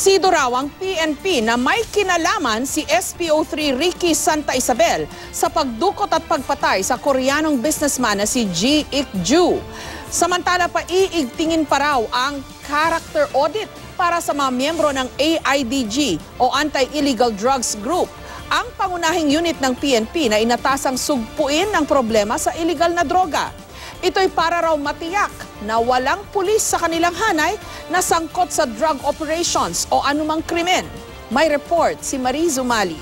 Kumbinsido raw ang PNP na may kinalaman si SPO3 Ricky Santa Isabel sa pagdukot at pagpatay sa Koreanong businessman na si Ji Ik-ju. Samantala iigtingin pa raw ang character audit para sa mga miyembro ng AIDG o Anti-Illegal Drugs Group. Ang pangunahing unit ng PNP na inatasang sugpuin ang problema sa illegal na droga. Ito'y para raw matiyak na walang pulis sa kanilang hanay na sangkot sa drug operations o anumang krimen. May report si Mariz Umali.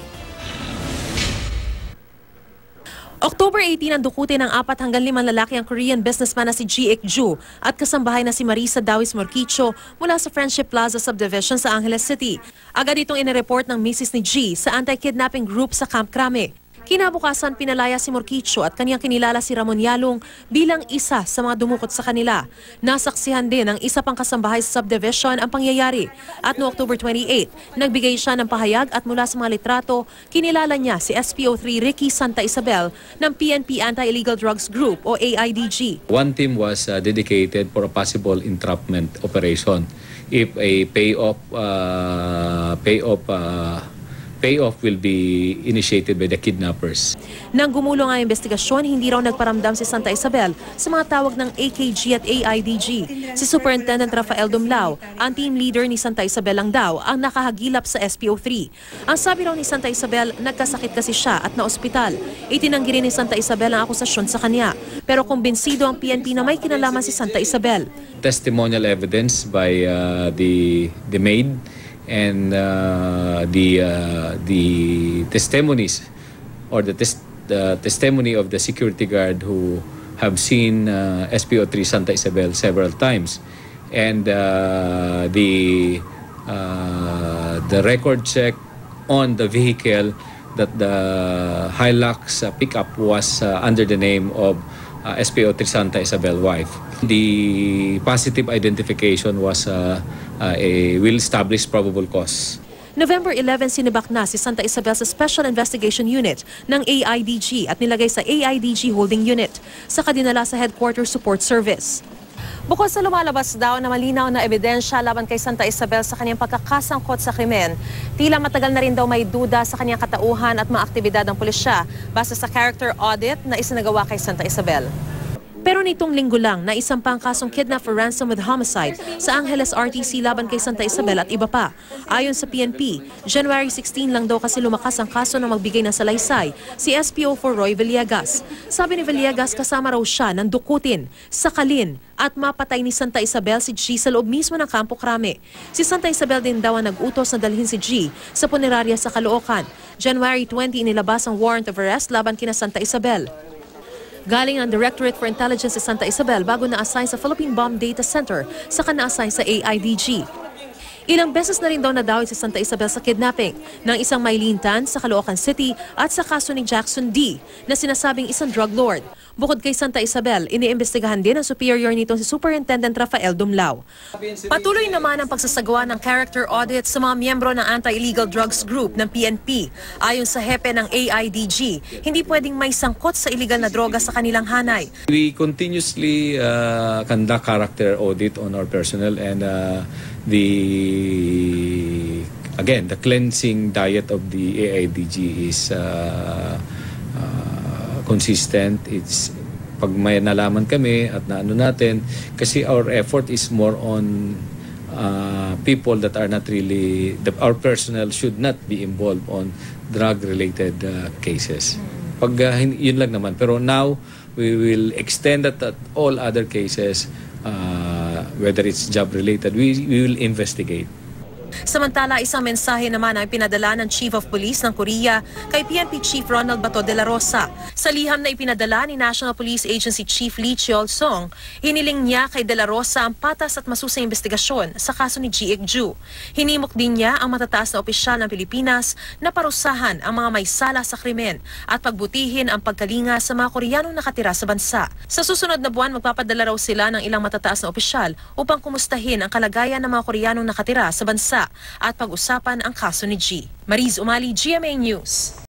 October 18 ang dukutin ng 4 hanggang 5 lalaki ang Korean businessman na si Ji Ik-ju at kasambahay na si Marisa Dawis Morquicho mula sa Friendship Plaza Subdivision sa Angeles City. Agad itong inireport ng misis ni Ji sa anti-kidnapping group sa Camp Crame. Kinabukasan pinalaya si Morquicho at kanyang kinilala si Ramon Yalong bilang isa sa mga dumukot sa kanila. Nasaksihan din ng isa pang kasambahay sa subdivision ang pangyayari. At noong October 28, nagbigay siya ng pahayag at mula sa mga litrato, kinilala niya si SPO3 Ricky Santa Isabel ng PNP Anti-Illegal Drugs Group o AIDG. One team was dedicated for a possible entrapment operation. If a payoff will be initiated by the kidnappers. Nang gumulong ang investigasyon, hindi raw nagparamdam si Santa Isabel sa mga tawag ng AKG at AIDG. Si Superintendent Rafael Dumlao, ang team leader ni Santa Isabel lang daw ang nakahagilap sa SPO3. Ang sabi raw ni Santa Isabel, nagkasakit kasi siya at naospital. Itinanggi rin ni Santa Isabel ang akusasyon sa kanya. Pero kumbinsido ang PNP na may kinalaman si Santa Isabel. Testimonial evidence by the maid and the testimonies or the testimony of the security guard who have seen SPO3 Santa Isabel several times, and the record check on the vehicle that the Hilux pickup was under the name of SPO3 Santa Isabel wife. The positive identification was a well-established probable cause. November 11, sinibak na si Santa Isabel sa Special Investigation Unit ng AIDG at nilagay sa AIDG Holding Unit sa kadinala sa Headquarters Support Service. Bukod sa lumalabas daw na malinaw na ebidensya laban kay Santa Isabel sa kanyang pagkakasangkot sa krimen, tila matagal na rin daw may duda sa kanyang katauhan at mga aktibidad ng pulisya base sa character audit na isinagawa kay Santa Isabel. Pero nitong linggo lang, naisampang kasong kidnap for ransom with homicide sa Angeles RTC laban kay Santa Isabel at iba pa. Ayon sa PNP, January 16 lang daw kasi lumakas ang kaso na magbigay ng salaysay si SPO4 Roy Villegas. Sabi ni Villegas, kasama raw siya ng dukutin, sakalin at mapatay ni Santa Isabel si G sa loob mismo ng Campo Crame. Si Santa Isabel din daw ang nag-utos na dalhin si G sa punerarya sa Caloocan. January 20 inilabas ang warrant of arrest laban kina Santa Isabel. Galing ang Directorate for Intelligence sa Santa Isabel bago na-assign sa Philippine Bomb Data Center saka na-assign sa AIDG. Ilang beses na rin daw nadawit si Santa Isabel sa kidnapping ng isang Maylintan sa Caloocan City at sa kaso ni Jackson D. na sinasabing isang drug lord. Bukod kay Santa Isabel, iniimbestigahan din ang superior nitong si Superintendent Rafael Dumlao. Patuloy naman ang pagsasagawa ng character audit sa mga miyembro ng Anti-Illegal Drugs Group ng PNP. Ayon sa hepe ng AIDG, hindi pwedeng may sangkot sa illegal na droga sa kanilang hanay. We continuously conduct character audit on our personnel, and the cleansing diet of the AIDG is consistent. It's pag may nalaman kami at naano natin, kasi our effort is more on people that are not really, our personnel should not be involved on drug-related cases. Pag yun lang naman. Pero now, we will extend that at all other cases, whether it's job-related, we will investigate. Samantala, isang mensahe naman ang pinadala ng Chief of Police ng Korea kay PNP Chief Ronald Bato de la Rosa. Sa liham na ipinadala ni National Police Agency Chief Lee Cheol-song, hiniling niya kay de la Rosa ang patas at masusay investigasyon sa kaso ni Ji Ik-ju. Hinimok din niya ang matataas na opisyal ng Pilipinas na parusahan ang mga may sala sa krimen at pagbutihin ang pagkalinga sa mga Koreanong nakatira sa bansa. Sa susunod na buwan, magpapadala raw sila ng ilang matataas na opisyal upang kumustahin ang kalagayan ng mga Koreanong nakatira sa bansa at pag-usapan ang kaso ni G. Mariz Umali, GMA News.